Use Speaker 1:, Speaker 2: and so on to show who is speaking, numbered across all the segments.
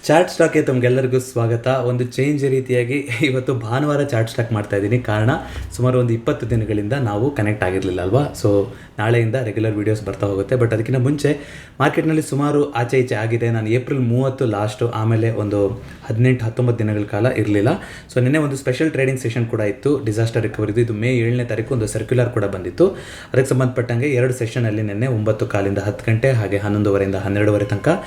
Speaker 1: Chart ಸ್ಟಾಕ್ಗೆ ತಮಗೆಲ್ಲರಿಗೂ ಸ್ವಾಗತ. ಒಂದು ಚೇಂಜ್ ರೀತಿಯಾಗಿ ಇವತ್ತು ಭಾನುವಾರ ಚಾರ್ಟ್ ಸ್ಟಾಕ್ ಮಾಡ್ತಾ ಇದ್ದೀನಿ. ಕಾರಣ ಸುಮಾರು ಒಂದು 20 ದಿನಗಳಿಂದ ನಾವು ಕನೆಕ್ಟ್ ಆಗಿರಲಿಲ್ಲ ಅಲ್ವಾ. ಸೊ ನಾಳೆಯಿಂದ ರೆಗ್ಯುಲರ್ ವೀಡಿಯೋಸ್ ಬರ್ತಾ ಹೋಗುತ್ತೆ. ಬಟ್ ಅದಕ್ಕಿಂತ ಮುಂಚೆ ಮಾರ್ಕೆಟ್ನಲ್ಲಿ ಸುಮಾರು ಆಚೆ ಈಚೆ ಆಗಿದೆ. ನಾನು ಏಪ್ರಿಲ್ 30 ಲಾಸ್ಟು, ಆಮೇಲೆ ಒಂದು 18-19 ದಿನಗಳ ಕಾಲ ಇರಲಿಲ್ಲ. ಸೊ ನಿನ್ನೆ ಒಂದು ಸ್ಪೆಷಲ್ ಟ್ರೇಡಿಂಗ್ ಸೆಷನ್ ಕೂಡ ಇತ್ತು, ಡಿಸಾಸ್ಟರ್ ರಿಕವರಿದು. ಇದು ಮೇ 7ನೇ ತಾರೀಕು ಒಂದು ಸರ್ಕ್ಯುಲರ್ ಕೂಡ ಬಂದಿತ್ತು. ಅದಕ್ಕೆ ಸಂಬಂಧಪಟ್ಟಂಗೆ 2 ಸೆಷನಲ್ಲಿ ನಿನ್ನೆ 9 ಕಾಲಿಂದ 10 ಗಂಟೆ, ಹಾಗೆ 11:30 12:30 ತನಕ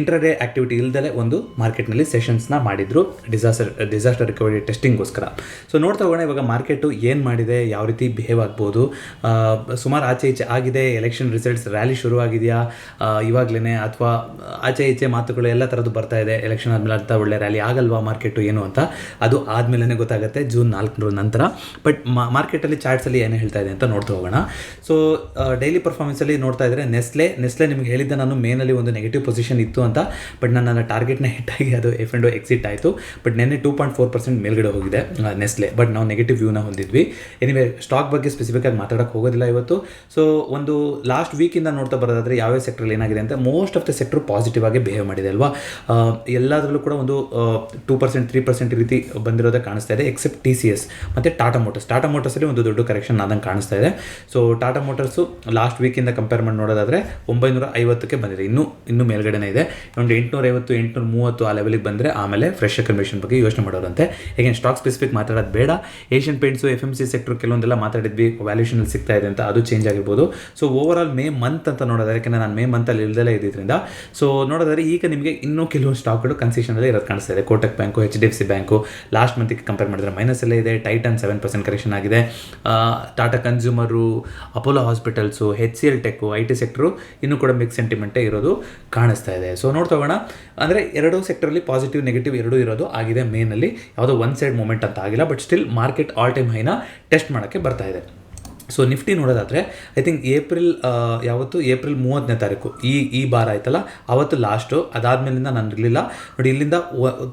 Speaker 1: ಇಂಟ್ರಾಡೇ ಆಕ್ಟಿವಿಟಿ ಇಲ್ದಲೆ ಒಂದು ಮಾರ್ಕೆಟ್ನಲ್ಲಿ ಸೆಷನ್ಸ್ನ ಮಾಡಿದ್ರು ಡಿಸಾಸ್ಟರ್ ರಿಕವರಿ ಟೆಸ್ಟಿಂಗ್ಗೋಸ್ಕರ. ಸೊ ನೋಡ್ತಾ ಹೋಗೋಣ ಇವಾಗ ಮಾರ್ಕೆಟು ಏನು ಮಾಡಿದೆ, ಯಾವ ರೀತಿ ಬಿಹೇವ್ ಆಗ್ಬೋದು. ಸುಮಾರು ಆಚೆ ಈಚೆ ಆಗಿದೆ. ಎಲೆಕ್ಷನ್ ರಿಸಲ್ಟ್ಸ್ ರ್ಯಾಲಿ ಶುರುವಾಗಿದೆಯಾ ಇವಾಗಲೇ, ಅಥವಾ ಆಚೆ ಈಚೆ ಮಾತುಗಳು ಎಲ್ಲ ಥರದ್ದು ಬರ್ತಾ ಇದೆ. ಎಲೆಕ್ಷನ್ ಆದಮೇಲೆ ಅಂತ ಒಳ್ಳೆ ರ್ಯಾಲಿ ಆಗಲ್ವಾ ಮಾರ್ಕೆಟು ಏನು ಅಂತ, ಅದು ಆದಮೇಲೆ ಗೊತ್ತಾಗುತ್ತೆ ಜೂನ್ 4 ನಂತರ. ಬಟ್ ಮಾರ್ಕೆಟಲ್ಲಿ ಚಾರ್ಟ್ಸಲ್ಲಿ ಏನು ಹೇಳ್ತಾ ಇದೆ ಅಂತ ನೋಡ್ತಾ ಹೋಗೋಣ. ಸೊ ಡೈಲಿ ಪರ್ಫಾರ್ಮೆನ್ಸಲ್ಲಿ ನೋಡ್ತಾ ಇದ್ದರೆ ನೆಸ್ಲೆ ನಿಮಗೆ ಹೇಳಿದ್ದೆ ನಾನು ಮೇನಲ್ಲಿ ಒಂದು ನೆಗೆಟಿವ್ ಪೊಸಿಷನ್ ಇತ್ತು ಅಂತ. ಬಟ್ ನನ್ನ ಟಾರ್ಗೆಟ್ನ ಹಿಟ್ ಆಗಿ ಅದು F&O ಎಕ್ಸಿಟ್ ಆಯಿತು. ಬಟ್ ನೆನ್ನೆ 2.4% ಮೇಲ್ಗಡೆ ಹೋಗಿದೆ ನೆಸ್ಲೆ. ಬಟ್ ನಾವು ನೆಗೆಟಿವ್ ವ್ಯೂನ ಹೊಂದಿದ್ವಿ. ಎನಿವೆ ಸ್ಟಾಕ್ ಬಗ್ಗೆ ಸ್ಪೆಸಿಫಿಕ್ ಆಗಿ ಮಾತಾಡೋಕ್ಕೆ ಹೋಗೋದಿಲ್ಲ ಇವತ್ತು. ಸೊ ಒಂದು ಲಾಸ್ಟ್ ವೀಕಿಂದ ನೋಡ್ತಾ ಬರೋದಾದರೆ ಯಾವ್ಯಾವ ಸೆಕ್ಟ್ರಲ್ಲಿ ಏನಾಗಿದೆ ಅಂತ, most of the sector positive ಆಗಿ ಬಿಹೇವ್ ಮಾಡಿದೆ ಅಲ್ವಾ. ಎಲ್ಲದರಲ್ಲೂ ಕೂಡ ಒಂದು 2% 3% ರೀತಿ ಬಂದಿರೋದೇ ಕಾಣಿಸ್ತಾ ಇದೆ, ಎಕ್ಸೆಪ್ಟ್ TCS ಮತ್ತು ಟಾಟಾ ಮೋಟರ್ಸಲ್ಲಿ ಒಂದು ದೊಡ್ಡ ಕರೆಕ್ಷನ್ ಆದಂಗೆ ಕಾಣಿಸ್ತಾ ಇದೆ. ಸೊ ಟಾಟಾ ಮೋಟರ್ಸು ಲಾಸ್ಟ್ ವೀಕಿಂದ ಕಂಪೇರ್ ಮಾಡಿ ನೋಡೋದಾದರೆ 950ಕ್ಕೆ ಬಂದಿದೆ. ಇನ್ನೂ ಮೇಲ್ಗಡೆನೇ ಇದೆ. ಒಂದು 850 830 ಆ ಲೆವೆಲಿಗೆ ಬಂದರೆ ಆಮೇಲೆ ಫ್ರೆಶ್ ಕನ್ವರ್ಷನ್ ಬಗ್ಗೆ ಯೋಚನೆ ಮಾಡೋರಂತೆ. ಹೇಗೆ ಸ್ಟಾಕ್ ಸ್ಪೆಸಿಫಿಕ್ ಮಾತಾಡೋದು ಬೇಡ. ಏಷ್ಯನ್ ಪೇಂಟ್ಸು FMC ಸೆಕ್ಟರ್ ಕೆಲವೊಂದೆಲ್ಲ ಮಾತಾಡಿದ್ವಿ, ವ್ಯಾಲ್ಯೂಷನಲ್ಲಿ ಸಿಗ್ತಾ ಇದೆ ಅಂತ, ಅದು ಚೇಂಜ್ ಆಗಿರ್ಬೋದು. So over all May month ಅಂತ ನೋಡೋದಾದ್ರೆ, ಯಾಕೆಂದರೆ ನಾನು ಮೇ ಮಂತಲ್ಲಿ ಇಲ್ದಲೇ ಇದ್ದಿದ್ದರಿಂದ, ಸೊ ನೋಡೋದಾದ್ರೆ ಈಗ ನಿಮಗೆ ಇನ್ನೂ ಕೆಲವು ಸ್ಟಾಕ್ಗಳು ಕನ್ಸೆಷನಲ್ಲಿ ಇರೋದು ಕಾಣಿಸ್ತಾ ಇದೆ. Kotak Bank, HDFC Bank last ಮಂತಿಗೆ ಕಂಪೇರ್ ಮಾಡಿದ್ರೆ ಮೈನಸಲ್ಲೇ ಇದೆ. ಟೈಟನ್ 7% ಕರೆಕ್ಷನ್ ಆಗಿದೆ. Tata Consumer, Apollo Hospitals, HCL Tech, IT sector ಇನ್ನೂ ಕೂಡ ಮಿಕ್ಸ್ ಸೆಂಟಿಮೆಂಟೇ ಇರೋದು ಕಾಣಿಸ್ತಾ ಇದೆ. ಸೊ ನೋಡ್ತಾ ಹೋಗೋಣ. ಅಂದರೆ ಎರಡೂ ಸೆಕ್ಟರಲ್ಲಿ ಪಾಸಿಟಿವ್ ನೆಗೆಟಿವ್ ಎರಡೂ ಇರೋದು ಆಗಿದೆ. ಮೇನಲ್ಲಿ ಯಾವುದೋ ಒನ್ ಸೈಡ್ ಮೂಮೆಂಟ್ ಅಂತ ಆಗಿಲ್ಲ. But still market all time ಹೈನ ಟೆಸ್ಟ್ ಮಾಡೋಕ್ಕೆ ಬರ್ತಾ ಇದೆ. ಸೊ ನಿಫ್ಟಿ ನೋಡೋದಾದರೆ ಐ ಥಿಂಕ್ ಏಪ್ರಿಲ್ 30ನೇ ತಾರೀಕು ಈ ಬಾರ ಆಯ್ತಲ್ಲ, ಅವತ್ತು ಲಾಸ್ಟು. ಅದಾದಮೇಲಿಂದ ನಾನು ಇರಲಿಲ್ಲ ನೋಡಿ. ಇಲ್ಲಿಂದ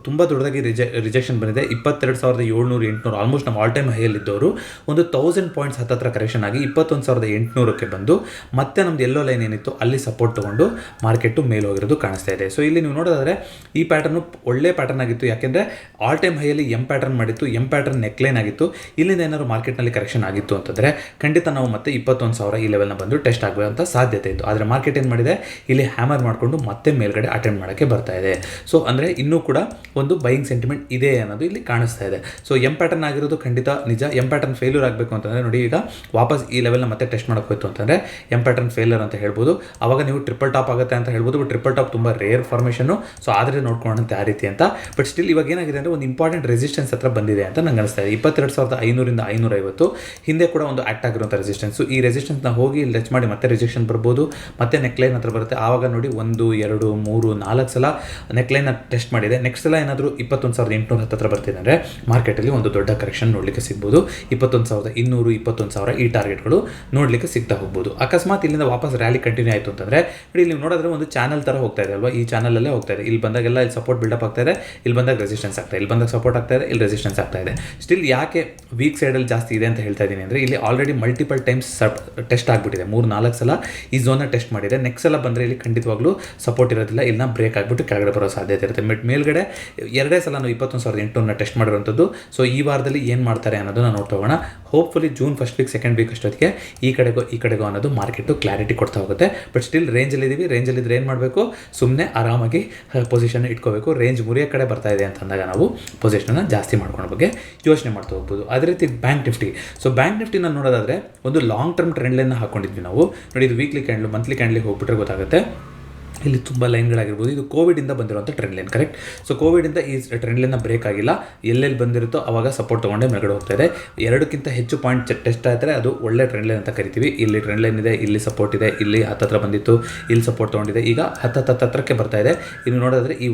Speaker 1: ತುಂಬ ದೊಡ್ಡದಾಗಿ ರಿಜೆಕ್ಷನ್ ಬಂದಿದೆ. 22,700 800 ಆಲ್ಮೋಸ್ಟ್ ನಮ್ಮ ಆಲ್ ಟೈಮ್ ಹೈಯಲ್ಲಿದ್ದವರು ಒಂದು 1000 ಪಾಯಿಂಟ್ಸ್ ಹತ್ತತ್ರ ಕರೆಕ್ಷನ್ ಆಗಿ 21,800ಕ್ಕೆ ಬಂದು ಮತ್ತೆ ನಮ್ದು ಎಲ್ಲೋ ಲೈನ್ ಏನಿತ್ತು ಅಲ್ಲಿ ಸಪೋರ್ಟ್ ತೊಗೊಂಡು ಮಾರ್ಕೆಟು ಮೇಲೆ ಹೋಗಿರೋದು ಕಾಣಿಸ್ತಾ ಇದೆ. ಸೊ ಇಲ್ಲಿ ನೀವು ನೋಡೋದಾದರೆ ಈ ಪ್ಯಾಟರ್ನು ಒಳ್ಳೆ ಪ್ಯಾಟರ್ನ್ ಆಗಿತ್ತು. ಯಾಕೆಂದರೆ ಆಲ್ ಟೈಮ್ ಹೈಯಲ್ಲಿ ಪ್ಯಾಟರ್ನ್ ಮಾಡಿತ್ತು, ಪ್ಯಾಟರ್ನ್ ನೆಕ್ಲೈನ್ ಆಗಿತ್ತು. ಇಲ್ಲಿಂದ ಏನಾದ್ರು ಮಾರ್ಕೆಟ್ನಲ್ಲಿ ಕರೆಕ್ಷನ್ ಆಗಿತ್ತು ಅಂತಂದರೆ ಖಂಡಿತ ನಾವು ಮತ್ತೆ 21,000 ಈ ಲೆವೆಲ್ನ ಬಂದು ಟೆಸ್ಟ್ ಆಗುವಂಥ ಸಾಧ್ಯತೆ ಇತ್ತು. ಆದರೆ ಮಾರ್ಕೆಟ್ ಏನು ಮಾಡಿದೆ, ಇಲ್ಲಿ ಹ್ಯಾಮರ್ ಮಾಡಿಕೊಂಡು ಮತ್ತೆ ಮೇಲ್ಗಡೆ ಅಟೆಂಡ್ ಮಾಡೋಕ್ಕೆ ಬರ್ತಾ ಇದೆ. ಸೊ ಅಂದರೆ ಇನ್ನೂ ಕೂಡ ಒಂದು ಬೈಯಿಂಗ್ ಸೆಂಟಿಮೆಂಟ್ ಇದೆ ಅನ್ನೋದು ಇಲ್ಲಿ ಕಾಣಿಸ್ತಾ ಇದೆ. ಸೊ ಪ್ಯಾಟರ್ನ್ ಆಗಿರೋದು ಖಂಡಿತ ನಿಜ. ಪ್ಯಾಟರ್ನ್ ಫೇಲ್ಯೂರ್ ಆಗಬೇಕು ಅಂತಂದರೆ ನೋಡಿ, ಈಗ ವಾಪಸ್ ಈ ಲೆವೆಲ್ನ ಮತ್ತೆ ಟೆಸ್ಟ್ ಮಾಡೋಕ್ಕೆ ಹೋಯ್ತು ಅಂತಂದರೆ ಪ್ಯಾಟರ್ನ್ ಫೇಲ್ಯೂರ್ ಅಂತ ಹೇಳ್ಬೋದು. ಆವಾಗ ನೀವು ಟ್ರಿಪಲ್ ಟಾಪ್ ಆಗುತ್ತೆ ಅಂತ ಹೇಳ್ಬೋದು. ಬಟ್ ಟ್ರಿಪಲ್ ಟಾಪ್ ತುಂಬ ರೇರ್ ಫಾರ್ಮೇಷನ್ನು. ಸೊ ಆದರೆ ನೋಡ್ಕೊಳ್ಳೋಂಥ ಆ ರೀತಿ ಅಂತ. ಬಟ್ ಸ್ಟಿಲ್ ಇವಾಗ ಏನಾಗಿದೆ ಅಂದರೆ ಒಂದು ಇಂಪಾರ್ಟೆಂಟ್ ರೆಸಿಸ್ಟೆನ್ಸ್ ಹತ್ರ ಬಂದಿದೆ ಅಂತ ನಂಗೆ ಅನಿಸ್ತಾ ಇದೆ. 22,500ರಿಂದ 550 ಹಿಂದೆ ಕೂಡ ಒಂದು ಆಕ್ಟ್ ಆಗಿರುವಂಥ ರೆಸಿಸ್ಟೆನ್ಸು. ಈ ರೆಸಿಸ್ಟೆನ್ಸ್ನ ಹೋಗಿ ಇಲ್ಲಿ ಟಚ್ ಮಾಡಿ ಮತ್ತೆ ರಿಜೆಕ್ಷನ್ ಬರ್ಬೋದು, ಮತ್ತೆ ನೆಕ್ಲೈನ್ ಹತ್ರ ಬರುತ್ತೆ. ಆವಾಗ ನೋಡಿ 1 2 3 4 ಸಲ ನೆಕ್ಲೈನ್ನ ಟೆಸ್ಟ್ ಮಾಡಿದೆ. ನೆಕ್ಸ್ಟ್ ಸಲ ಏನಾದರೂ 21,800 ಹತ್ತಿರ ಬರ್ತಿದೆ ಅಂದರೆ ಮಾರ್ಕೆಟಲ್ಲಿ ಒಂದು ದೊಡ್ಡ ಕರೆಕ್ಷನ್ ನೋಡಲಿಕ್ಕೆ ಸಿಗ್ಬೋದು. 21,200 21,000 ಈ ಟಾರ್ಗೆಟ್ಗಳು ನೋಡಲಿಕ್ಕೆ ಸಿಗ್ತಾ ಹೋಗ್ಬೋದು. ಅಕಸ್ಮಾತ್ ಇಲ್ಲಿಂದ ವಾಪಸ್ ರ್ಯಾಲಿ ಕಂಟಿನ್ಯೂ ಆಯಿತು ಅಂತಂದರೆ ನೋಡಿ, ಇಲ್ಲಿ ನೋಡಿದ್ರೆ ಒಂದು ಚಾನಲ್ ಥರ ಹೋಗ್ತಾ ಇದೆ ಅಲ್ವಾ. ಈ ಚಾನಲಲ್ಲೇ ಹೋಗ್ತಾ ಇದೆ. ಇಲ್ಲಿ ಬಂದಾಗೆಲ್ಲ ಇಲ್ಲಿ ಸಪೋರ್ಟ್ ಬಿಲ್ಡಪ್ ಆಗ್ತಾ ಇದೆ, ಇಲ್ಲಿ ಬಂದಾಗ ರೆಸಿಸ್ಟೆನ್ಸ್ ಆಗ್ತಾ ಇದೆ, ಇಲ್ಲಿ ಬಂದಾಗ ಸಪೋರ್ಟ್ ಆಗ್ತಾ ಇದೆ, ಇಲ್ಲಿ ರೆಸಿಸ್ಟೆನ್ಸ್ ಆಗ್ತಾ ಇದೆ. ಸ್ಟಿಲ್ ಯಾಕೆ ವೀಕ್ ಸೈಡಲ್ಲಿ ಜಾಸ್ತಿ ಇದೆ ಅಂತ ಹೇಳ್ತಾ ಇದ್ದೀನಿ ಅಂದರೆ, ಇಲ್ಲಿ ಆಲ್ರೆಡಿ ಮಲ್ಟಿಪಲ್ ಟೈಮ್ಸ್ ಟೆಸ್ಟ್ ಆಗಿಬಿಟ್ಟಿದೆ. 3-4 ಸಲ ಈ ಝೋನ್ನ ಟೆಸ್ಟ್ ಮಾಡಿದೆ. ನೆಕ್ಸ್ಟ್ ಸಲ ಬಂದರೆ ಇಲ್ಲಿ ಖಂಡಿತವಾಗ್ಲೂ ಸಪೋರ್ಟ್ ಇರೋದಿಲ್ಲ. ಇಲ್ಲಿನ ಬ್ರೇಕ್ ಆಗಿಬಿಟ್ಟು ಕೆಳಗಡೆ ಬರೋ ಸಾಧ್ಯತೆ ಇರುತ್ತೆ. ಮೇಲ್ಗಡೆ 2 ಸಲ ನಾವು 21,800 ಟೆಸ್ಟ್ ಮಾಡಿರೋಂಥದ್ದು. ಸೊ ಈ ವಾರದಲ್ಲಿ ಏನು ಮಾಡ್ತಾರೆ ಅನ್ನೋದನ್ನ ನೋಡ್ತಾ ಹೋಗೋಣ. Hopefully June first week second week ಅಷ್ಟೊತ್ತಿಗೆ ಈ ಕಡೆಗೋ ಅನ್ನೋದು ಮಾರ್ಕೆಟು ಕ್ಲಾರಿಟಿ ಕೊಡ್ತಾ ಹೋಗುತ್ತೆ. But still ರೇಂಜಲ್ಲಿದ್ದೀವಿ. ರೇಂಜಲ್ಲಿದ್ದರೆ ಏನು ಮಾಡಬೇಕು, ಸುಮ್ಮನೆ ಆರಾಮಾಗಿ ಪೊಸಿಷನ್ ಇಟ್ಕೋಬೇಕು. ರೇಂಜ್ ಮುರಿಯೋ ಕಡೆ ಬರ್ತಾ ಇದೆ ಅಂತಂದಾಗ ನಾವು ಪೊಸಿಷನ್ನ ಜಾಸ್ತಿ ಮಾಡ್ಕೊಳ್ಳೋ ಬಗ್ಗೆ ಯೋಚನೆ ಮಾಡ್ತಾ ಹೋಗ್ಬೋದು. ಅದೇ ರೀತಿ ಬ್ಯಾಂಕ್ ನಿಫ್ಟಿನ ನೋಡೋದಾದರೆ ಒಂದು ಲಾಂಗ್ ಟರ್ಮ್ ಟ್ರೆಂಡ್ ಲೈನ್ನ ಹಾಕೊಂಡಿದ್ವಿ ನಾವು ನೋಡಿ. ಇದು ವೀಕ್ಲಿ ಕ್ಯಾಂಡ್ಲು ಮಂತ್ಲಿ ಕ್ಯಾಂಡ್ಲಿಗೆ ಹೋಗ್ಬಿಟ್ರೆ ಗೊತ್ತಾಗುತ್ತೆ. ಇಲ್ಲಿ ತುಂಬ ಲೈನ್ಗಳಾಗಿರ್ಬೋದು. ಇದು ಕೋವಿಡಿಂದ ಬಂದಿರುವಂಥ ಟ್ರೆಂಡ್ ಲೈನ್, ಕರೆಕ್ಟ್. ಸೊ ಕೋವಿಡಿಂದ ಈ ಟ್ರೆಂಡ್ ಲೈನ್ನ ಬ್ರೇಕ್ ಆಗಿಲ್ಲ. ಎಲ್ಲೆಲ್ಲಿ ಬಂದಿರುತ್ತೋ ಅವಾಗ ಸಪೋರ್ಟ್ ತೊಗೊಂಡೆ ಮೇಲ್ಗಡೆ ಹೋಗ್ತಾ ಇದೆ. 2ಕ್ಕಿಂತ ಹೆಚ್ಚು ಪಾಯಿಂಟ್ ಟೆಸ್ಟ್ ಆದರೆ ಅದು ಒಳ್ಳೆ ಟ್ರೆಂಡ್ ಲೈನ್ ಅಂತ ಕರಿತೀವಿ. ಇಲ್ಲಿ ಟ್ರೆಂಡ್ ಲೈನ್ ಇದೆ, ಇಲ್ಲಿ ಸಪೋರ್ಟ್ ಇದೆ, ಇಲ್ಲಿ ಹತ್ತತ್ರ ಬಂದಿತ್ತು, ಇಲ್ಲಿ ಸಪೋರ್ಟ್ ತೊಗೊಂಡಿದೆ. ಈಗ ಹತ್ತತ್ರಕ್ಕೆ ಬರ್ತಾ ಇದೆ. ಇನ್ನು ನೋಡಿದ್ರೆ ಈ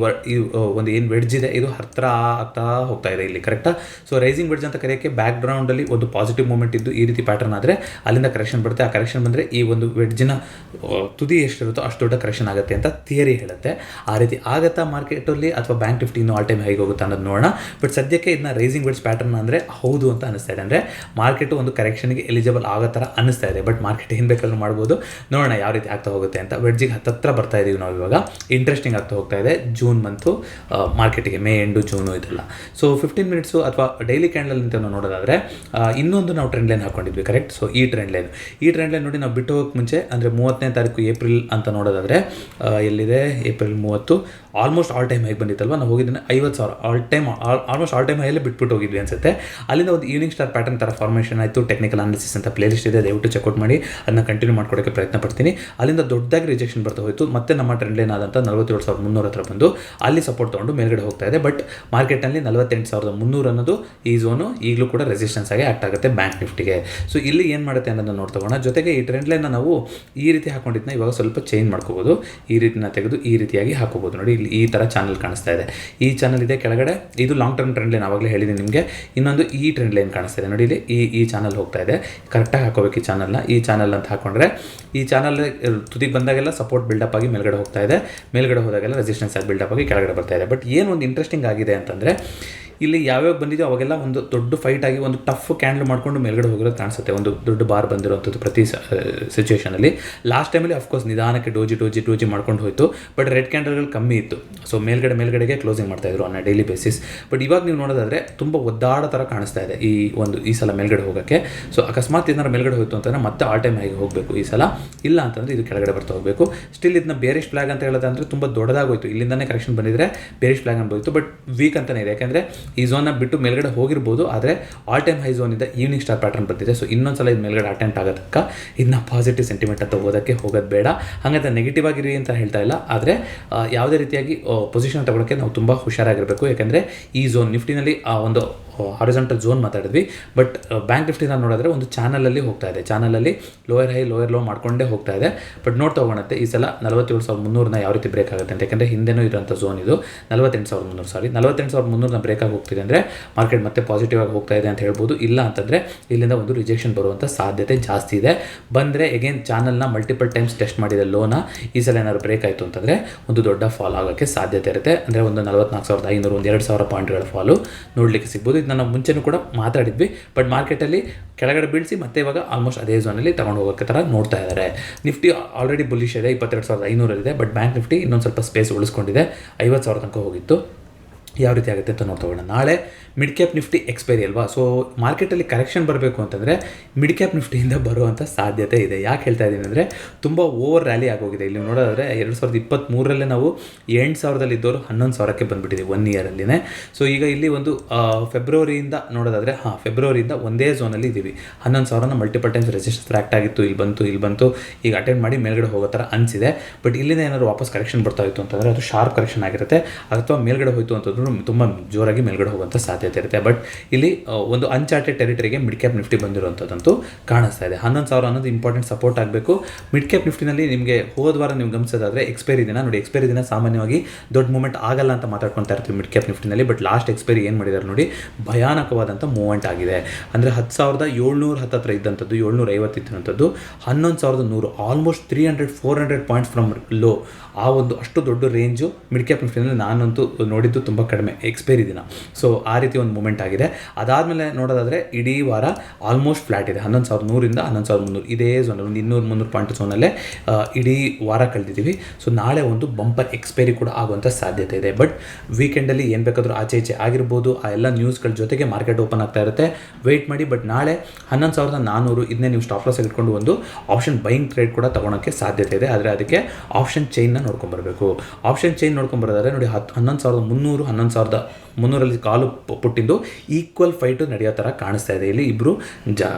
Speaker 1: ಒಂದು ಏನು ವೆಡ್ಜ್ ಇದೆ ಇದು ಹತ್ತಿರ ಆಗ್ತಾ ಹೋಗ್ತಾ ಇದೆ ಇಲ್ಲಿ, ಕರೆಕ್ಟಾ. ಸೊ ರೈಸಿಂಗ್ ವೆಡ್ಜ್ ಅಂತ ಕರೆಯೋಕ್ಕೆ ಬ್ಯಾಕ್ ಗ್ರೌಂಡಲ್ಲಿ ಒಂದು ಪಾಸಿಟಿವ್ ಮೂಮೆಂಟ್ ಇದ್ದು ಈ ರೀತಿ ಪ್ಯಾಟರ್ನ್ ಆದರೆ ಅಲ್ಲಿಂದ ಕರೆಕ್ಷನ್ ಬರುತ್ತೆ. ಆ ಕರೆಕ್ಷನ್ ಬಂದರೆ ಈ ಒಂದು ವೆಡ್ಜಿನ ತುದಿ ಎಷ್ಟಿರುತ್ತೋ ಅಷ್ಟು ದೊಡ್ಡ ಕರೆಕ್ಷನ್ ಆಗುತ್ತೆ ಅಂತ ಥಿಯರಿ ಹೇಳುತ್ತೆ. ಆ ರೀತಿ ಆಗುತ್ತಾ ಮಾರ್ಕೆಟಲ್ಲಿ ಅಥವಾ ಬ್ಯಾಂಕ್ ನಿಫ್ಟಿ ಇನ್ನೂ ಆಲ್ ಟೈಮ್ ಹೈಗೆ ಹೋಗುತ್ತಾ ಅನ್ನೋದು ನೋಡೋಣ. ಬಟ್ ಸದ್ಯಕ್ಕೆ ಇದನ್ನ ರೈಸಿಂಗ್ ವೆಡ್ಜ್ ಪ್ಯಾಟರ್ನ್ ಅಂದರೆ ಹೌದು ಅಂತ ಅನಿಸ್ತಾ ಇದೆ. ಅಂದರೆ ಮಾರ್ಕೆಟು ಒಂದು ಕರೆಕ್ಷನ್ಗೆ ಎಲಿಜಿಬಲ್ ಆಗೋ ಥರ ಅನಿಸ್ತಾ ಇದೆ. ಬಟ್ ಮಾರ್ಕೆಟ್ ಏನು ಬೇಕಾದ್ರೂ ಮಾಡ್ಬೋದು, ನೋಡೋಣ ಯಾವ ರೀತಿ ಆಗ್ತಾ ಹೋಗುತ್ತೆ ಅಂತ. ವೆಡ್ಜಿಗೆ ಹತ್ತತ್ರ ಬರ್ತಾ ಇದೀವಿ ನಾವು ಇವಾಗ. ಇಂಟ್ರೆಸ್ಟಿಂಗ್ ಆಗ್ತಾ ಹೋಗ್ತಾ ಇದೆ. ಜೂನ್ ಮಂತು ಮಾರ್ಕೆಟಿಗೆ, ಮೇ ಎಂಡು ಜೂನು ಇದೆಲ್ಲ. ಸೊ 15 ಮಿನಿಟ್ಸು ಅಥವಾ ಡೈಲಿ ಕ್ಯಾಂಡಲ್ ಅಂತ ನಾವು ನೋಡೋದಾದರೆ ಇನ್ನೊಂದು ನಾವು ಟ್ರೆಂಡ್ ಲೈನ್ ಹಾಕೊಂಡಿದ್ವಿ, ಕರೆಕ್ಟ್. ಸೊ ಈ ಟ್ರೆಂಡ್ ಲೈನ್ ನೋಡಿ, ನಾವು ಬಿಟ್ಟು ಹೋಗೋಕ್ಕೆ ಮುಂಚೆ ಅಂದರೆ 30ನೇ ತಾರೀಕು ಏಪ್ರಿಲ್ ಅಂತ ನೋಡೋದಾದರೆ ಎಲ್ಲಿದೆ, ಏಪ್ರಿಲ್ 30 ಆಲ್ಮೋಸ್ಟ್ ಆಲ್ ಟೈಮ್ ಹೈಗೆ ಬಂದಿತ್ತಲ್ವ. ನಾವು ಹೋಗಿದ್ದೀನಿ 50,000 ಆಲ್ಮೋಸ್ಟ್ ಆಲ್ ಟೈಮ್ ಹೈಯಲ್ಲಿ ಬಿಟ್ಬಿಟ್ಟು ಹೋಗಿದ್ವಿ ಅನ್ಸುತ್ತೆ. ಅಲ್ಲಿಂದ ಒಂದು ಈವ್ನಿಂಗ್ ಸ್ಟಾರ್ ಪ್ಯಾಟರ್ನ್ ಥರ ಫಾರ್ಮೇಷನ್ ಆಯಿತು. ಟೆಕ್ನಿಕಲ್ ಅನಾಲಿಸಿಸ್ ಅಂತ ಪ್ಲೇಲಿಸ್ಟ್ ಇದೆ, ದಯವಿಟ್ಟು ಚೆಕ್ಔಟ್ ಮಾಡಿ. ಅದನ್ನ ಕಂಟಿನ್ಯೂ ಮಾಡ್ಕೊಡೋಕ್ಕೆ ಪ್ರಯತ್ನ ಪಡ್ತೀನಿ. ಅಲ್ಲಿಂದ ದೊಡ್ಡದಾಗಿ ರಿಜೆಕ್ಷನ್ ಬರ್ತಾ ಹೋಯಿತು. ಮತ್ತೆ ನಮ್ಮ ಟ್ರೆಂಡ್ ಲೈನ್ ಆದಂಥ 47,300 ಹತ್ರ ಬಂದು ಅಲ್ಲಿ ಸಪೋರ್ಟ್ ತೊಗೊಂಡು ಮೇಲ್ಗಡೆ ಹೋಗ್ತಾ ಇದೆ. ಬಟ್ ಮಾರ್ಕೆಟ್ನಲ್ಲಿ 48,300 ಅನ್ನೋದು ಈ ಝೋನು ಈಗಲೂ ಕೂಡ ರೆಸಿಸ್ಟೆನ್ಸ್ ಆಗಿ ಆಕ್ಟ್ ಆಗುತ್ತೆ ಬ್ಯಾಂಕ್ ನಿಫ್ಟಿಗೆ. ಸೊ ಇಲ್ಲಿ ಏನು ಮಾಡುತ್ತೆ ಅನ್ನೋದನ್ನ ನೋಡ್ತಗೋಣ. ಜೊತೆಗೆ ಈ ಟ್ರೆಂಡ್ ಲೈನ್ನ ನಾವು ಈ ರೀತಿ ಹಾಕೊಂಡಿದ್ದನ್ನ ಇವಾಗ ಸ್ವಲ್ಪ ಚೇಂಜ್ ಮಾಡ್ಕೋಬೋದು. ಈ ರೀತಿನ ತೆಗೆದು ಈ ರೀತಿಯಾಗಿ ಹಾಕೋಬೋದು. ನೋಡಿ, ಇಲ್ಲಿ ಈ ಥರ ಚಾನಲ್ ಕಾಣಿಸ್ತಾ ಇದೆ. ಈ ಚಾನಲ್ ಇದೆ ಕೆಳಗಡೆ, ಇದು ಲಾಂಗ್ ಟರ್ಮ್ ಟ್ರೆಂಡ್ ಲೈನ್, ಆವಾಗಲೇ ಹೇಳಿದ್ದೀನಿ ನಿಮಗೆ. ಇನ್ನೊಂದು ಈ ಟ್ರೆಂಡ್ ಲೈನ್ ಕಾಣಿಸ್ತಾ ಇದೆ ನೋಡಿ, ಇಲ್ಲಿ ಈ ಚಾನಲ್ ಹೋಗ್ತಾ ಇದೆ. ಕರೆಕ್ಟಾಗಿ ಹಾಕೋಬೇಕು ಈ ಚಾನಲ್ನ. ಈ ಚಾನಲ್ ಅಂತ ಹಾಕೊಂಡ್ರೆ ಈ ಚಾನಲ್ ತುದಿಗೆ ಬಂದಾಗೆಲ್ಲ ಸಪೋರ್ಟ್ ಬಿಲ್ಡಪ್ ಆಗಿ ಮೇಲ್ಗಡೆ ಹೋಗ್ತಾ ಇದೆ, ಮೇಲ್ಗಡೆ ಹೋದಾಗೆಲ್ಲ ರೆಸಿಸ್ಟೆನ್ಸ್ ಆಗಿ ಬಿಲ್ಡಪ್ ಆಗಿ ಕೆಳಗಡೆ ಬರ್ತಾ ಇದೆ. ಬಟ್ ಏನು ಒಂದು ಇಂಟ್ರೆಸ್ಟಿಂಗ್ ಆಗಿದೆ ಅಂತಂದರೆ, ಇಲ್ಲಿ ಯಾವ್ಯಾವ ಬಂದಿದೆಯೋ ಅವಾಗೆಲ್ಲ ಒಂದು ದೊಡ್ಡ ಫೈಟ್ ಆಗಿ ಒಂದು ಟಫ್ ಕ್ಯಾಂಡಲ್ ಮಾಡ್ಕೊಂಡು ಮೇಲ್ಗಡೆ ಹೋಗಿರೋದು ಕಾಣಿಸುತ್ತೆ. ಒಂದು ದೊಡ್ಡ ಬಾರ್ ಬಂದಿರೋಂಥದ್ದು ಪ್ರತಿ ಸಿಚುವೇಷನಲ್ಲಿ. ಲಾಸ್ಟ್ ಟೈಮಲ್ಲಿ ಅಫ್ಕೋರ್ಸ್ ನಿಧಾನಕ್ಕೆ ಡೋಜಿ ಮಾಡ್ಕೊಂಡು ಹೋಯಿತು. ಬಟ್ ರೆಡ್ ಕ್ಯಾಂಡಲ್ಗಳು ಕಮ್ಮಿ ಇತ್ತು. ಸೊ ಮೇಲ್ಗಡೆಗೆ ಕ್ಲೋಸಿಂಗ್ ಮಾಡ್ತಾಯಿದ್ರು ಆನ್ ಡೈಲಿ ಬೇಸಿಸ್. ಬಟ್ ಇವಾಗ ನೀವು ನೋಡೋದಾದರೆ ತುಂಬ ಒದ್ದಾಡೋ ಥರ ಕಾಣಿಸ್ತಾ ಇದೆ ಈ ಸಲ ಮೇಲ್ಗಡೆ ಹೋಗೋಕ್ಕೆ. ಸೊ ಅಕಸ್ಮಾತ್ ಏನಾರು ಮೇಲ್ಗಡೆ ಹೋಯಿತು ಅಂತಂದರೆ ಮತ್ತೆ ಆಲ್ ಟೈಮ್ ಹೈಗೆ ಹೋಗಬೇಕು ಈ ಸಲ. ಇಲ್ಲ ಅಂತಂದರೆ ಇದು ಕೆಳಗಡೆ ಬರ್ತಾ ಹೋಗಬೇಕು. ಸ್ಟಿಲ್ ಇದನ್ನ ಬೇರಿಶ್ ಫ್ಲಾಗ್ ಅಂತ ಹೇಳೋದಂದರೆ ತುಂಬ ದೊಡ್ಡದಾಗೋಯ್ತು. ಇಲ್ಲಿಂದನೇ ಕರೆಕ್ಷನ್ ಬಂದಿದ್ರೆ ಬೇರಿಶ್ ಫ್ಲಾಗ್ ಅನ್ಬೋಯಿತು. ಬಟ್ ವೀಕ್ ಅಂತಲೇ ಇದೆ, ಯಾಕೆಂದರೆ ಈ ಝೋನ್ನ ಬಿಟ್ಟು ಮೇಲ್ಗಡೆ ಹೋಗಿರ್ಬೋದು. ಆದರೆ ಆಲ್ ಟೈಮ್ ಹೈ ಝೋನ್ ಇದೆ, ಈವ್ನಿಂಗ್ ಸ್ಟಾರ್ ಪ್ಯಾಟರ್ನ್ ಬಂದಿದೆ. ಸೊ ಇನ್ನೊಂದ್ಸಲ ಇದು ಮೇಲ್ಗಡೆ ಅಟೆಂಪ್ಟ್ ಆಗೋದಕ್ಕೆ ಇದನ್ನ ಪಾಸಿಟಿವ್ ಸೆಂಟಿಮೆಂಟ್ ಅಂತ ಓದೋಕ್ಕೆ ಹೋಗೋದು ಬೇಡ. ಹಾಗಂತ ನೆಗೆಟಿವ್ ಆಗಿರಿ ಅಂತ ಹೇಳ್ತಾ ಇಲ್ಲ, ಆದರೆ ಯಾವುದೇ ರೀತಿಯಾಗಿ ಪೊಸಿಷನ್ ತಗೊಳ್ಳೋಕ್ಕೆ ನಾವು ತುಂಬ ಹುಷಾರಾಗಿರಬೇಕು. ಯಾಕೆಂದರೆ ಈ ಝೋನ್ ನಿಫ್ಟಿನಲ್ಲಿ ಒಂದು ಹಾರಿಜಾಂಟಲ್ ಝೋನ್ ಮಾತಾಡಿದ್ವಿ. ಬಟ್ ಬ್ಯಾಂಕ್ ನಿಫ್ಟಿನ ನೋಡಿದ್ರೆ ಒಂದು ಚಾನಲಲ್ಲಿ ಹೋಗ್ತಾ ಇದೆ. ಚಾನಲಲ್ಲಿ ಲೋಯರ್ ಹೈ ಲೋಯರ್ ಲೋ ಮಾಡ್ಕೊಂಡೇ ಹೋಗ್ತಾ ಇದೆ. ಬಟ್ ನೋಡ್ತಾ ಹೋಗೋಣತ್ತೆ ಈ ಸಲ 47,300 ಯಾವ ರೀತಿ ಬ್ರೇಕ್ ಆಗುತ್ತೆ ಅಂತ. ಯಾಕೆಂದರೆ ಹಿಂದೆನೂ ಇರೋಂಥ ಝೋನ್ ಇದು 48,300 ಬ್ರೇಕ್ ಆಗಿ ಹೋಗ್ತಿದೆ ಅಂದರೆ ಮಾರ್ಕೆಟ್ ಮತ್ತೆ ಪಾಸಿಟಿವ್ ಆಗಿ ಹೋಗ್ತಾ ಇದೆ ಅಂತ ಹೇಳ್ಬೋದು. ಇಲ್ಲ ಅಂತಂದರೆ ಇಲ್ಲಿಂದ ಒಂದು ರಿಜೆಕ್ಷನ್ ಬರುವಂಥ ಸಾಧ್ಯತೆ ಜಾಸ್ತಿ ಇದೆ. ಬಂದರೆ ಎಗೇನ್ ಚಾನಲ್ನ ಮಲ್ಟಿಪಲ್ ಟೈಮ್ಸ್ ಟೆಸ್ಟ್ ಮಾಡಿದ ಲೋನ ಈ ಸಲ ಏನಾದ್ರು ಬ್ರೇಕ್ ಆಯಿತು ಅಂತಂದರೆ ಒಂದು ದೊಡ್ಡ ಫಾಲ್ ಆಗೋಕ್ಕೆ ಸಾಧ್ಯತೆ ಇರುತ್ತೆ. ಅಂದರೆ ಒಂದು 44,500 ಒಂದು 2,000 ಪಾಯಿಂಟ್ಗಳ ಫಾಲು ನೋಡಲಿಕ್ಕೆ ಸಿಗ್ಬೋದು. ಇದನ್ನ ನಾವು ಮುಂಚೆನೂ ಕೂಡ ಮಾತಾಡಿದ್ವಿ. ಬಟ್ ಮಾರ್ಕೆಟಲ್ಲಿ ಕೆಳಗಡೆ ಬೀಳಿಸಿ ಮತ್ತೆ ಇವಾಗ ಆಲ್ಮೋಸ್ಟ್ ಅದೇ ಝೋನಲ್ಲಿ ತಗೊಂಡು ಹೋಗೋಕ್ಕೆ ಥರ ನೋಡ್ತಾ ಇದ್ದಾರೆ. ನಿಫ್ಟಿ ಆಲ್ರೆಡಿ ಬುಲಿಶ್ ಇದೆ, 22,500 ಇದೆ. ಬಟ್ ಬ್ಯಾಂಕ್ ನಿಫ್ಟಿ ಇನ್ನೊಂದು ಸ್ವಲ್ಪ ಸ್ಪೇಸ್ ಉಳಿಸ್ಕೊಂಡಿದೆ, 50,000 ತನಕ ಹೋಗಿತ್ತು. ಯಾವ ರೀತಿ ಆಗುತ್ತೆ ಅಂತ ನೋಡ್ತೋಗೋಣ. ನಾಳೆ ಮಿಡ್ ಕ್ಯಾಪ್ ನಿಫ್ಟಿ ಎಕ್ಸ್ಪೈರಿ ಅಲ್ವಾ. ಸೊ ಮಾರ್ಕೆಟಲ್ಲಿ ಕರೆಕ್ಷನ್ ಬರಬೇಕು ಅಂತಂದರೆ ಮಿಡ್ ಕ್ಯಾಪ್ ನಿಫ್ಟಿಯಿಂದ ಬರುವಂಥ ಸಾಧ್ಯತೆ ಇದೆ. ಯಾಕೆ ಹೇಳ್ತಾ ಇದ್ದೀನಿ ಅಂದರೆ, ತುಂಬ ಓವರ್ ರ್ಯಾಲಿ ಆಗೋಗಿದೆ. ಇಲ್ಲಿ ನೋಡೋದಾದರೆ 2023ರಲ್ಲೇ ನಾವು 8,000 ಇದ್ದವರು 11,000ಕ್ಕೆ ಬಂದುಬಿಟ್ಟಿದ್ದೀವಿ 1 ಇಯರಲ್ಲಿನೇ. ಸೊ ಈಗ ಇಲ್ಲಿ ಒಂದು ಫೆಬ್ರವರಿಯಿಂದ ನೋಡೋದಾದರೆ ಫೆಬ್ರವರಿಯಿಂದ ಒಂದೇ ಝೋನಲ್ಲಿ ಇದ್ದೀವಿ. 11,000ನ ಮಲ್ಟಿಪಲ್ ಟೈಮ್ಸ್ ರೆಸಿಸ್ಟೆನ್ಸ್ ಟ್ರ್ಯಾಕ್ಟ್ ಆಗಿತ್ತು, ಇಲ್ಲಿ ಬಂತು ಈಗ ಅಟೆಂಡ್ ಮಾಡಿ ಮೇಲ್ಗಡೆ ಹೋಗೋ ಥರ ಅನಿಸಿದೆ. ಬಟ್ ಇಲ್ಲಿಂದ ಏನಾದರೂ ವಾಪಸ್ ಕರೆಕ್ಷನ್ ಬರ್ತಾ ಇತ್ತು ಅಂತಂದರೆ ಅದು ಶಾರ್ಪ್ ಕರೆಕ್ಷನ್ ಆಗಿರುತ್ತೆ, ಅಥವಾ ಮೇಲ್ಗಡೆ ಹೋಯಿತು ಅಂತಂದ್ರೂ ತುಂಬ ಜೋರಾಗಿ ಮೇಲ್ಗಡೆ ಹೋಗುವಂಥ ಸಾಧ್ಯತೆ ಇರುತ್ತೆ. ಬಟ್ ಇಲ್ಲಿ ಒಂದು ಅನ್ಚಾರ್ಟೆಡ್ ಟೆರಿಟರಿಗೆ ಮಿಡ್ ಕ್ಯಾಪ್ ನಿಫ್ಟಿ ಬಂದಿರುವಂಥದ್ದಂತೂ ಕಾಣಿಸ್ತಾ ಇದೆ. 11,000 ಅನ್ನೋದು ಇಂಪಾರ್ಟೆಂಟ್ ಸಪೋರ್ಟ್ ಆಗಬೇಕು. ಮಿಡ್ ಕ್ಯಾಪ್ ನಿಫ್ಟಿನಲ್ಲಿ ನಿಮಗೆ ಹೋದ ವಾರ ನೀವು ಗಮನಿಸೋದಾದರೆ ಎಕ್ಸ್ಪೈರಿ ದಿನ ನೋಡಿ, ಎಕ್ಸ್ಪೈರಿ ದಿನ ಸಾಮಾನ್ಯವಾಗಿ ದೊಡ್ಡ ಮೂವ್ಮೆಂಟ್ ಆಗಲ್ಲ ಅಂತ ಮಾತಾಡ್ಕೊತಾ ಇರ್ತೀವಿ ಮಿಡ್ ಕ್ಯಾಪ್ ನಿಫ್ಟಿನಲ್ಲಿ. ಬಟ್ ಲಾಸ್ಟ್ ಎಕ್ಸ್ಪೈರಿ ಏನು ಮಾಡಿದ್ದಾರೆ ನೋಡಿ, ಭಯಾನಕವಾದಂಥ ಮೂವ್ಮೆಂಟ್ ಆಗಿದೆ. ಅಂದರೆ 10,710 ಹತ್ರ ಇದ್ದಂಥದ್ದು 750 ಇದ್ದಂಥದ್ದು 11,100, ಆಲ್ಮೋಸ್ಟ್ 300-400 ಪಾಯಿಂಟ್ಸ್ ಫ್ರಮ್ ಲೋ. ಆ ಒಂದು ಅಷ್ಟು ದೊಡ್ಡ ರೇಂಜು ಮಿಡ್ ಕ್ಯಾಪ್ ನಿಫ್ಟಿನಲ್ಲಿ ನಾನಂತೂ ನೋಡಿದ್ದು ತುಂಬ ಕಡಿಮೆ ಎಕ್ಸ್ಪೈರಿ ದಿನ. ಸೊ ಆ ರೀತಿ ಒಂದು ಮೂಮೆಂಟ್ ಆಗಿದೆ. ಅದಾದಮೇಲೆ ನೋಡೋದಾದರೆ ಇಡೀ ವಾರ ಆಲ್ಮೋಸ್ಟ್ ಫ್ಲಾಟ್ ಇದೆ. 11,100ರಿಂದ 11,300 ಇದೇ ಝೋನ್, ಒಂದು 200-300 ಪಾಯಿಂಟ್ ಝೋನಲ್ಲೇ ಇಡೀ ವಾರ ಕಳೆದಿದ್ದೀವಿ. ಸೊ ನಾಳೆ ಒಂದು ಬಂಪರ್ ಎಕ್ಸ್ಪೈರಿ ಕೂಡ ಆಗುವಂಥ ಸಾಧ್ಯತೆ ಇದೆ. ಬಟ್ ವೀಕೆಂಡಲ್ಲಿ ಏನು ಬೇಕಾದರೂ ಆಚೆ ಈಚೆ ಆಗಿರ್ಬೋದು. ಆ ಎಲ್ಲ ನ್ಯೂಸ್ಗಳ ಜೊತೆಗೆ ಮಾರ್ಕೆಟ್ ಓಪನ್ ಆಗ್ತಾ ಇರುತ್ತೆ, ವೆಯ್ಟ್ ಮಾಡಿ. ಬಟ್ ನಾಳೆ 11,400 ಇದನ್ನೇ ನೀವು ಸ್ಟಾಪ್ ಲಾಸ್ ಇಟ್ಕೊಂಡು ಒಂದು ಆಪ್ಷನ್ ಬೈಯಿಂಗ್ ಟ್ರೇಡ್ ಕೂಡ ತೊಗೊಳಕ್ಕೆ ಸಾಧ್ಯತೆ ಇದೆ. ಆದರೆ ಅದಕ್ಕೆ ಆಪ್ಷನ್ ಚೈನ್ನ ನೋಡ್ಕೊಂಬರಬೇಕು. ಆಪ್ಷನ್ ಚೈನ್ ನೋಡ್ಕೊಂಬರೋದಾದ್ರೆ ನೋಡಿ, 11,300 11,300 ಕಾಲು ಪುಟ್ಟಿಂದು ಈಕ್ವಲ್ ಫೈಟು ನಡೆಯೋ ಥರ ಕಾಣಿಸ್ತಾ ಇದೆ. ಇಲ್ಲಿ ಇಬ್ಬರು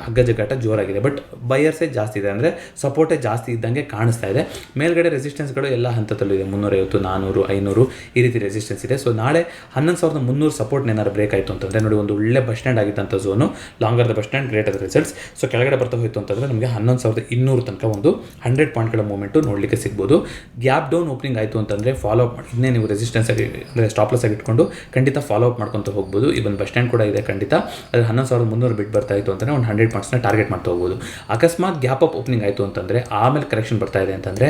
Speaker 1: ಹಗ್ಗ ಜಗ್ಗಾಟ ಜೋರಾಗಿದೆ. ಬಟ್ ಬೈಯರ್ಸೇ ಜಾಸ್ತಿ ಇದೆ, ಅಂದರೆ ಸಪೋರ್ಟೇ ಜಾಸ್ತಿ ಇದ್ದಂಗೆ ಕಾಣಿಸ್ತಾ ಇದೆ. ಮೇಲ್ಗಡೆ ರೆಸಿಸ್ಟೆನ್ಸ್ಗಳು ಎಲ್ಲ ಹಂತದಲ್ಲೂ ಇದೆ, 350, 400, 500 ಈ ರೀತಿ ರೆಸಿಸ್ಟೆನ್ಸ್ ಇದೆ. ಸೊ ನಾಳೆ 11,300 ಸಪೋರ್ಟ್ ಏನಾದ್ರು ಬ್ರೇಕ್ ಆಯಿತು ಅಂತಂದರೆ ನೋಡಿ, ಒಂದು ಒಳ್ಳೆ ಬಸ್ ಸ್ಟ್ಯಾಂಡ್ ಆಗಿದ್ದಂಥ zone, longer the bus stand, greater results. So ಕೆಳಗಡೆ ಬರ್ತಾ ಹೋಯಿತು ಅಂತಂದರೆ ನಮಗೆ 11,200 ತನಕ ಒಂದು 100 ಪಾಯಿಂಟ್ಗಳ ಮೂವ್ಮೆಂಟು ನೋಡಲಿಕ್ಕೆ ಸಿಗ್ಬೋದು. ಗ್ಯಾಪ್ ಡೌನ್ ಓಪನಿಂಗ್ ಆಯಿತು ಅಂತಂದರೆ ಫಾಲೋ ಅಪ್ ಮಾಡಿ, ಇನ್ನೇ ನೀವು ರೆಸಿಸ್ಟೆನ್ಸ್ ಆಗಿ ಅಂದರೆ ಸ್ಟಾಪ್ ಲಾಸ್ ಆಗಿ ಇಟ್ಕೊಂಡು ಖಂಡಿತ ಫಾಲೋ ಅಪ್ ಮಾಡ್ಕೊತ ಹೋಗ್ಬೋದು. ಇವನ್ ಬಸ್ ಸ್ಟ್ಯಾಂಡ್ ಕೂಡ ಇದೆ ಖಂಡಿತ. ಅದ್ರ 11,300 ಬಿಟ್ ಬರ್ತಾ ಇತ್ತು ಅಂತಂದರೆ ಒಂದು 100 ಪಾಯಿಂಟ್ಸ್ನ ಟಾರ್ಗೆಟ್ ಮಾಡ್ತಾ ಹೋಗ್ಬೋದು. ಅಕಸ್ಮಾತ್ ಗ್ಯಾಪ್ ಅಪ್ ಓಪನಿಂಗ್ ಆಯಿತು ಅಂತಂದರೆ ಆಮೇಲೆ ಕರೆಕ್ಷನ್ ಬರ್ತಾ ಇದೆ ಅಂತಂದರೆ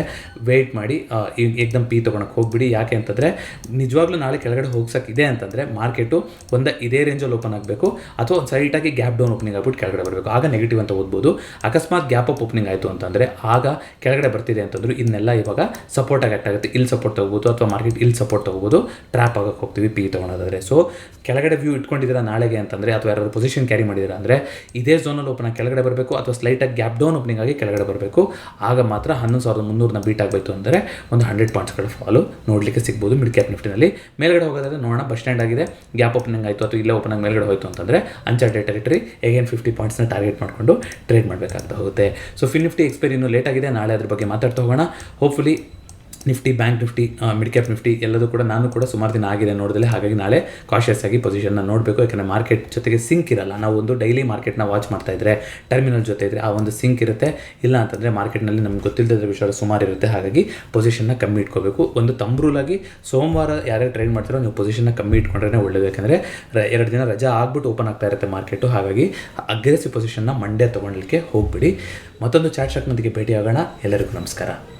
Speaker 1: ವೆಯ್ಟ್ ಮಾಡಿ, ಏಕ್ದಮ್ ಪಿ ತೊಗೊಳಕ್ಕೆ ಹೋಗ್ಬಿಡಿ. ಯಾಕೆ ಅಂತಂದರೆ ನಿಜವಾಗ್ಲೂ ನಾಳೆ ಕೆಳಗಡೆ ಹೋಗ್ಸೋಕ್ಕಿದೆ ಅಂತಂದರೆ ಮಾರ್ಕೆಟು ಇದೇ ರೇಂಜಲ್ಲಿ ಓಪನ್ ಆಗಬೇಕು ಅಥವಾ ಒಂದು ಸೈಟಾಗಿ ಗ್ಯಾಪ್ ಡೌನ್ ಓಪನಿಂಗ್ ಆಗ್ಬಿಟ್ಟು ಕೆಳಗಡೆ ಬರಬೇಕು, ಆಗ ನೆಗೆಟಿವ್ ಅಂತ ಓದ್ಬೋದು. ಅಕಸ್ಮಾತ್ ಗ್ಯಾಪ್ ಅಪ್ ಓಪನಿಂಗ್ ಆಯಿತು ಅಂತಂದರೆ ಆಗ ಕೆಳಗಡೆ ಬರ್ತಿದೆ ಅಂತಂದ್ರು ಇದನ್ನೆಲ್ಲ ಇವಾಗ ಸಪೋರ್ಟಾಗಿ ಆ್ಯಕ್ಟ್ ಆಗುತ್ತೆ. ಇಲ್ಲಿ ಸಪೋರ್ಟ್ ತೊಗೋಬೋದು ಅಥವಾ ಮಾರ್ಕೆಟ್ ಇಲ್ಲಿ ಸಪೋರ್ಟ್ ತೊಗೋಬೋದು, ಟ್ರ್ಯಾಪ್ ಆಗಕ್ಕೆ ಹೋಗ್ತೀವಿ ಪಿ ತೊಗೊಳೋದಾದರೆ. ಸೊ ಕೆಳಗಡೆ ವ್ಯೂ ಇಟ್ಕೊಂಡಿದ್ದೀರಾ ನಾಳೆಗೆ ಅಂತಂದರೆ ಅಥವಾ ಯಾರಾದ್ರು ಪೊಸಿಷನ್ ಕ್ಯಾರಿ ಮಾಡಿದ್ದೀರಾ ಅಂದರೆ ಇದೇ ಝೋನಲ್ಲಿ ಓಪನ್ ಆಗಿ ಕೆಳಗಡೆ ಬರಬೇಕು ಅಥವಾ ಸ್ಲೈಟಾಗಿ ಗ್ಯಾಪ್ ಡೌನ್ ಓಪನಿಂಗ್ ಆಗಿ ಕೆಳಗಡೆ ಬರಬೇಕು. ಆಗ ಮಾತ್ರ 11,300ನ ಬೀಟ್ ಆಗಬೇಕು ಅಂದರೆ ಒಂದು 100 ಪಾಯಿಂಟ್ಸ್ಗಳ ಫಾಲು ನೋಡಲಿಕ್ಕೆ ಸಿಗ್ಬೋದು ಮಿಡ್ ಕ್ಯಾಪ್ ನಿಫ್ಟಿನಲ್ಲಿ. ಮೇಲ್ಗಡೆ ಹೋಗೋದಾದ್ರೆ ನೋಡೋಣ, ಬಸ್ ಸ್ಟ್ಯಾಂಡ್ ಆಗಿದೆ, ಗ್ಯಾಪ್ ಓಪನಿಂಗ್ ಆಯಿತು ಅಥವಾ ಇಲ್ಲೇ ಓಪನ್ ಆಗಿ ಮೇಲ್ಗಡೆ ಹೋಯಿತು ಅಂತಂದರೆ ಅನ್ಚಾರ್ಟೆಡ್ ಟೆರಿಟರಿ ಅಗೇನ್ 50 ಪಾಯಿಂಟ್ಸ್ನ ಟಾರ್ಗೆಟ್ ಮಾಡಿಕೊಂಡು ಟ್ರೇಡ್ ಮಾಡಬೇಕಾಗ್ತಾ ಹೋಗುತ್ತೆ. ಸೊ ಫಿನ್ ನಿಫ್ಟಿ ಎಕ್ಸ್ಪೈರಿ ಇನ್ನೂ ಲೇಟ್ ಆಗಿದೆ, ನಾಳೆ ಅದ್ರ ಬಗ್ಗೆ ಮಾತಾಡ್ತಾ ಹೋಗೋಣ. Hopefully Nifty, bank Nifty, mid cap Nifty ಎಲ್ಲದೂ ಕೂಡ ನಾನು ಕೂಡ ಸುಮಾರು ದಿನ ಆಗಿದೆ ನೋಡಿದ್ರೆ, ಹಾಗಾಗಿ ನಾಳೆ ಕಾಷಿಯಸ್ ಆಗಿ ಪೊಸಿಷನ್ನ ನೋಡಬೇಕು. ಯಾಕಂದರೆ ಮಾರ್ಕೆಟ್ ಜೊತೆಗೆ ಸಿಂಕ್ ಇರಲ್ಲ. ನಾವು ಒಂದು ಡೈಲಿ ಮಾರ್ಕೆಟ್ನ ವಾಚ್ ಮಾಡ್ತಾ ಇದ್ದರೆ, ಟರ್ಮಿನಲ್ ಜೊತೆ ಇದ್ದರೆ ಆ ಒಂದು ಸಿಂಕ್ ಇರುತ್ತೆ. ಇಲ್ಲ ಅಂತಂದರೆ ಮಾರ್ಕೆಟ್ನಲ್ಲಿ ನಮ್ಗೆ ಗೊತ್ತಿಲ್ಲದ ವಿಷಯ ಸುಮಾರು ಇರುತ್ತೆ, ಹಾಗಾಗಿ ಪೊಸಿಷನ್ನ ಕಮ್ಮಿ ಇಟ್ಕೋಬೇಕು. ಒಂದು ತಂಬ್ರೂಲಾಗಿ ಸೋಮವಾರ ಯಾರ್ಯಾರು ಟ್ರೇಡ್ ಮಾಡ್ತಾರೋ ನೀವು ಪೊಸಿಷನ್ನ ಕಮ್ಮಿ ಇಟ್ಕೊಂಡ್ರೆ ಒಳ್ಳೆಯದು. ಯಾಕಂದರೆ 2 ದಿನ ರಜಾ ಆಗ್ಬಿಟ್ಟು ಓಪನ್ ಆಗ್ತಾ ಇರುತ್ತೆ ಮಾರ್ಕೆಟು, ಹಾಗಾಗಿ ಅಗ್ರೆಸಿವ್ ಪೊಸಿಷನ್ನ ಮಂಡೇ ತೊಗೊಳ್ಲಿಕ್ಕೆ ಹೋಗ್ಬಿಡಿ. ಮತ್ತೊಂದು ಚಾಟ್ ಸ್ಟಾಕ್ನೊಂದಿಗೆ ಭೇಟಿ ಆಗೋಣ. ಎಲ್ಲರಿಗೂ ನಮಸ್ಕಾರ.